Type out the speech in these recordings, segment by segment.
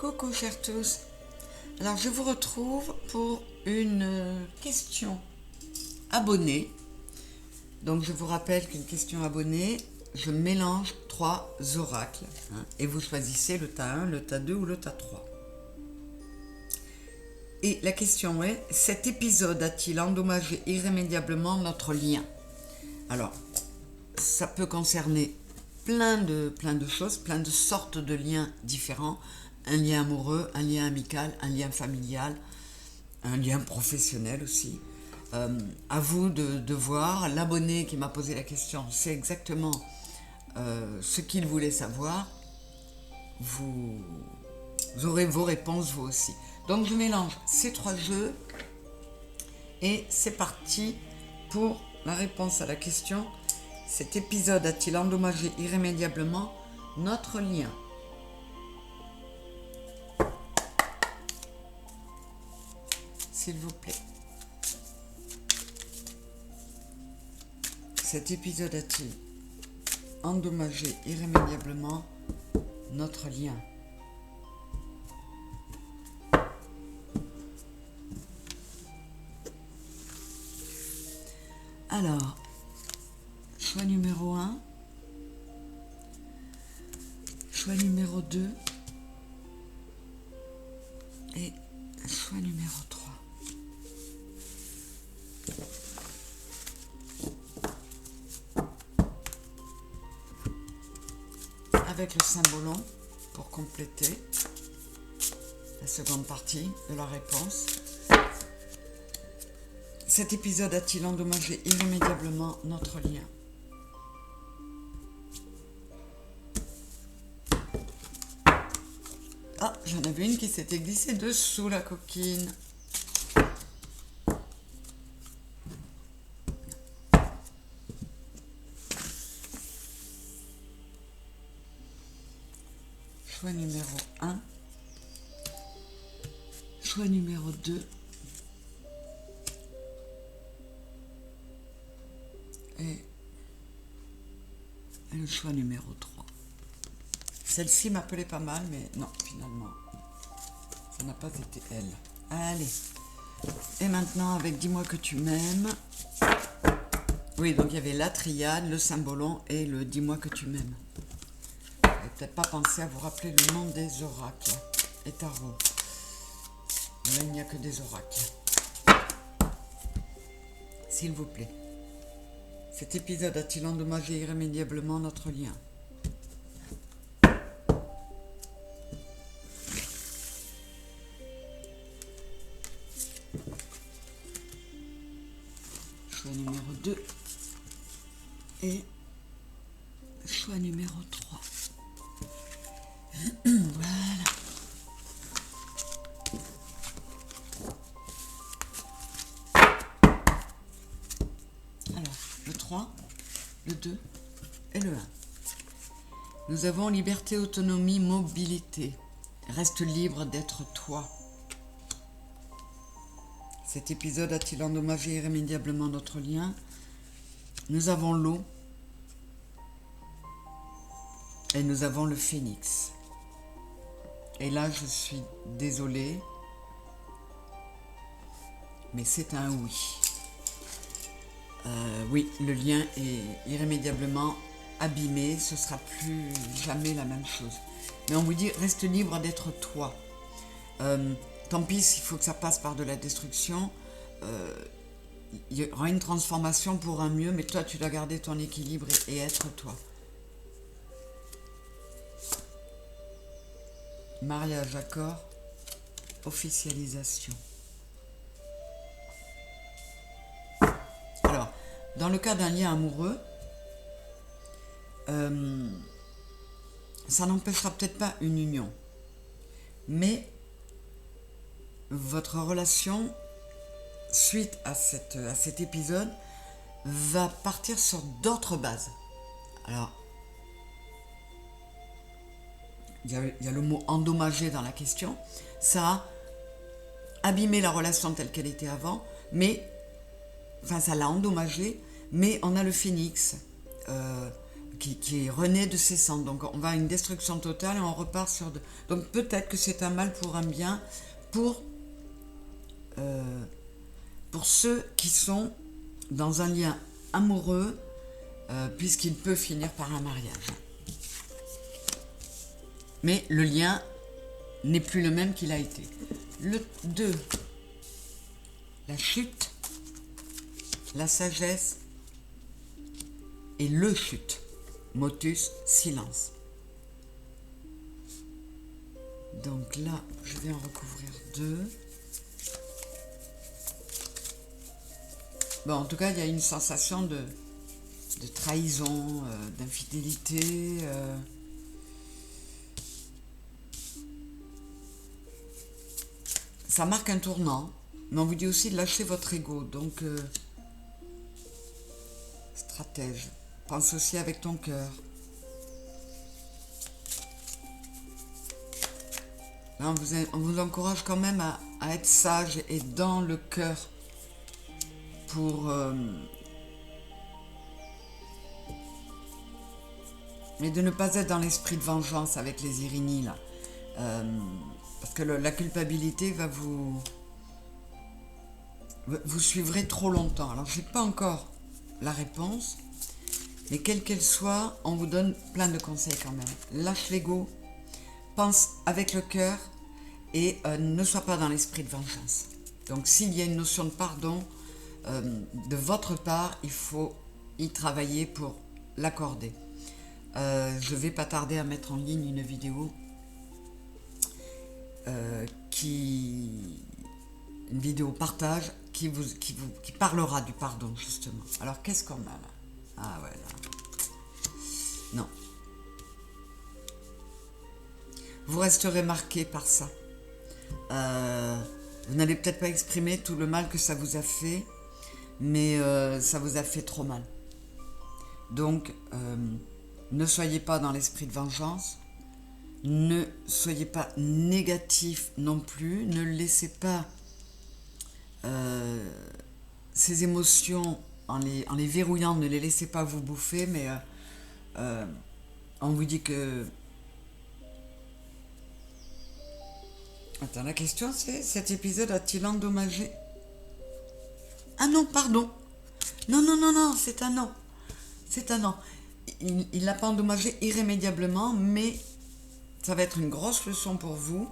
Coucou chers tous, alors je vous retrouve pour une question abonnée. Donc je vous rappelle qu'une question abonnée, je mélange 3 oracles et vous choisissez le tas 1, le tas 2 ou le tas 3. Et la question est, cet épisode a-t-il endommagé irrémédiablement notre lien? Alors, ça peut concerner plein de choses, plein de sortes de liens différents. Un lien amoureux, un lien amical, un lien familial, un lien professionnel aussi. À vous de voir. L'abonné qui m'a posé la question sait exactement ce qu'il voulait savoir. Vous aurez vos réponses vous aussi. Donc je mélange ces 3 jeux et c'est parti pour la réponse à la question. Cet épisode a-t-il endommagé irrémédiablement notre lien? S'il vous plaît. Cet épisode a-t-il endommagé irrémédiablement notre lien? Alors, choix numéro 1, choix numéro 2 et choix numéro 3. Avec le symbolon pour compléter la seconde partie de la réponse. Cet épisode a-t-il endommagé irrémédiablement notre lien? Ah, j'en avais une qui s'était glissée dessous la coquine. Choix numéro 1, choix numéro 2 et le choix numéro 3. Celle-ci m'appelait pas mal, mais non, finalement, ça n'a pas été elle. Allez, et maintenant avec Dis-moi que tu m'aimes. Oui, donc il y avait la triade, le symbolon et le Dis-moi que tu m'aimes. Vous n'avez peut-être pas pensé à vous rappeler le nom des oracles et tarots. Là, il n'y a que des oracles. S'il vous plaît. Cet épisode a-t-il endommagé irrémédiablement notre lien? Choix numéro 2 et choix numéro 3. Voilà. Alors, le 3, le 2 et le 1. Nous avons liberté, autonomie, mobilité. Reste libre d'être toi. Cet épisode a-t-il endommagé irrémédiablement notre lien? Nous avons l'eau et nous avons le phénix. Et là, je suis désolée, mais c'est un oui. Oui, le lien est irrémédiablement abîmé, ce sera plus jamais la même chose. Mais on vous dit, reste libre d'être toi. Tant pis s'il faut que ça passe par de la destruction, il y aura une transformation pour un mieux, mais toi tu dois garder ton équilibre et être toi. Mariage, accord, officialisation. Alors, dans le cas d'un lien amoureux, ça n'empêchera peut-être pas une union, mais votre relation, suite à cet épisode, va partir sur d'autres bases. Alors, il y a le mot endommagé dans la question. Ça a abîmé la relation telle qu'elle était avant, mais, enfin ça l'a endommagé, mais on a le phénix qui renaît de ses cendres. Donc on va à une destruction totale et on repart sur... Donc peut-être que c'est un mal pour un bien pour ceux qui sont dans un lien amoureux, puisqu'il peut finir par un mariage. Mais le lien n'est plus le même qu'il a été. Le 2, la chute, la sagesse et le chute. Motus, silence. Donc là, je vais en recouvrir 2. Bon, en tout cas, il y a une sensation de trahison, d'infidélité. Ça marque un tournant, mais on vous dit aussi de lâcher votre ego. Donc, stratège, pense aussi avec ton cœur. Là, on vous encourage quand même à être sage et dans le cœur pour... mais de ne pas être dans l'esprit de vengeance avec les Irini, là. Parce que la culpabilité va vous suivrez trop longtemps. Alors, je n'ai pas encore la réponse, mais quelle qu'elle soit, on vous donne plein de conseils quand même. Lâche l'ego, pense avec le cœur et ne sois pas dans l'esprit de vengeance. Donc, s'il y a une notion de pardon de votre part, il faut y travailler pour l'accorder. Je vais pas tarder à mettre en ligne une vidéo une vidéo partage qui parlera du pardon, justement. Alors, qu'est-ce qu'on a là? Ah ouais, là. Non. Vous resterez marqué par ça. Vous n'allez peut-être pas exprimer tout le mal que ça vous a fait, mais ça vous a fait trop mal. Donc, ne soyez pas dans l'esprit de vengeance. Ne soyez pas négatif non plus. Ne laissez pas ces émotions, en les verrouillant, ne les laissez pas vous bouffer, mais on vous dit que... Attends, la question c'est, cet épisode a-t-il endommagé... Ah non, pardon. Non, c'est un non. C'est un non. Il n'a pas endommagé irrémédiablement, mais ça va être une grosse leçon pour vous.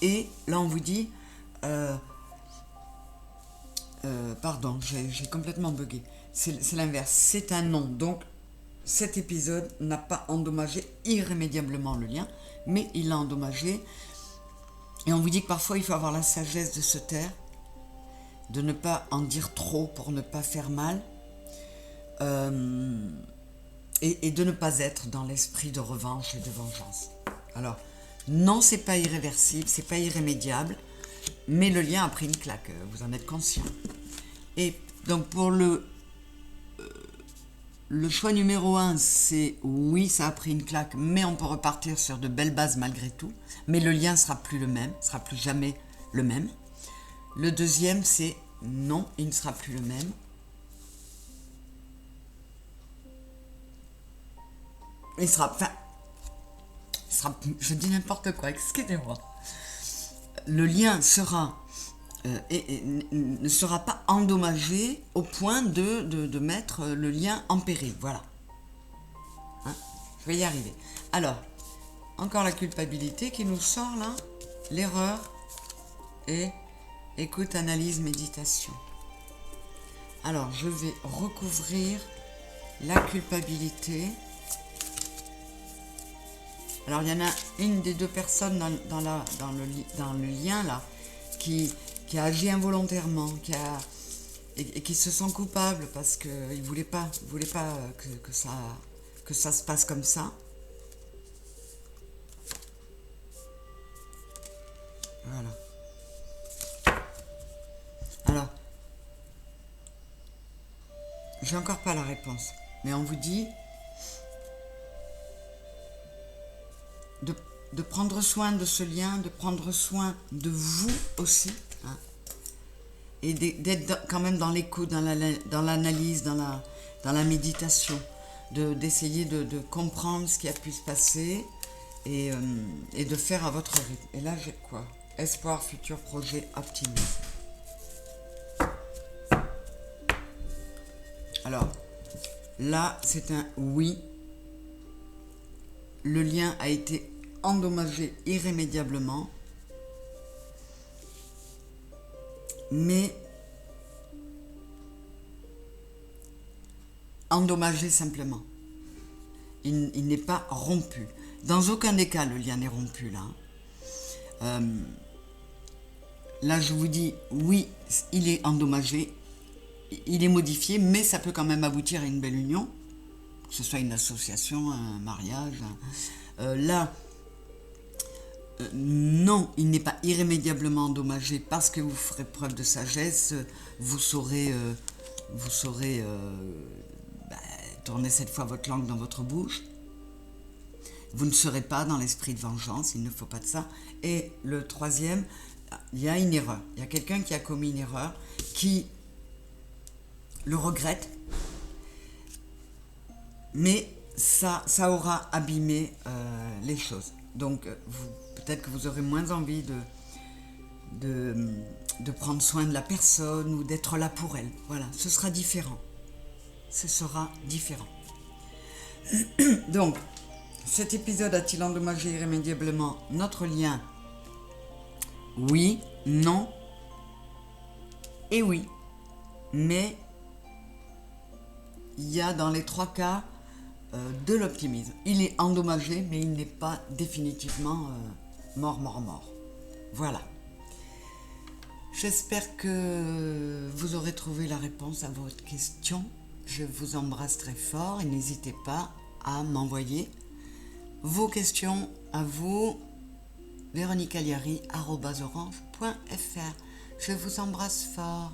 Et là, on vous dit... pardon, j'ai complètement bugué. C'est l'inverse, c'est un non. Donc, cet épisode n'a pas endommagé irrémédiablement le lien, mais il l'a endommagé. Et on vous dit que parfois, il faut avoir la sagesse de se taire, de ne pas en dire trop pour ne pas faire mal, et de ne pas être dans l'esprit de revanche et de vengeance. Alors, non, c'est pas irréversible, c'est pas irrémédiable, mais le lien a pris une claque, vous en êtes conscient. Et donc, pour le choix numéro 1, c'est oui, ça a pris une claque, mais on peut repartir sur de belles bases malgré tout, mais le lien sera plus le même, sera plus jamais le même. Le deuxième, c'est non, il ne sera plus le même. Il sera, je dis n'importe quoi, excusez-moi. Le lien sera ne sera pas endommagé au point de mettre le lien en péril. Voilà. Hein, je vais y arriver. Alors, encore la culpabilité qui nous sort là. L'erreur et écoute, analyse, méditation. Alors, je vais recouvrir la culpabilité. Alors, il y en a une des deux personnes dans le lien là qui a agi involontairement, et qui se sent coupable parce qu'il ne voulait pas que ça se passe comme ça. Voilà. Alors, j'ai encore pas la réponse, mais on vous dit de prendre soin de ce lien, de prendre soin de vous aussi, hein, et d'être quand même dans l'écoute, dans l'analyse, dans la méditation, d'essayer de comprendre ce qui a pu se passer et de faire à votre rythme. Et là, j'ai quoi? Espoir, futur, projet, optimisme. Alors, là, c'est un oui. Le lien a été endommagé irrémédiablement. Mais endommagé simplement. Il n'est pas rompu. Dans aucun des cas, le lien n'est rompu là. Là, je vous dis, oui, il est endommagé, il est modifié, mais ça peut quand même aboutir à une belle union, que ce soit une association, un mariage. Non, il n'est pas irrémédiablement endommagé parce que vous ferez preuve de sagesse, vous saurez tourner cette fois votre langue dans votre bouche. Vous ne serez pas dans l'esprit de vengeance, il ne faut pas de ça. Et le troisième, il y a une erreur. Il y a quelqu'un qui a commis une erreur, qui le regrette, mais ça aura abîmé les choses. Donc, peut-être que vous aurez moins envie de prendre soin de la personne ou d'être là pour elle. Voilà, ce sera différent. Ce sera différent. Donc, cet épisode a-t-il endommagé irrémédiablement notre lien? Oui, non et oui. Mais il y a dans les trois cas de l'optimisme. Il est endommagé, mais il n'est pas définitivement mort. Voilà. J'espère que vous aurez trouvé la réponse à votre question. Je vous embrasse très fort et n'hésitez pas à m'envoyer vos questions à vous, véroniquealiari@orange.fr. Je vous embrasse fort.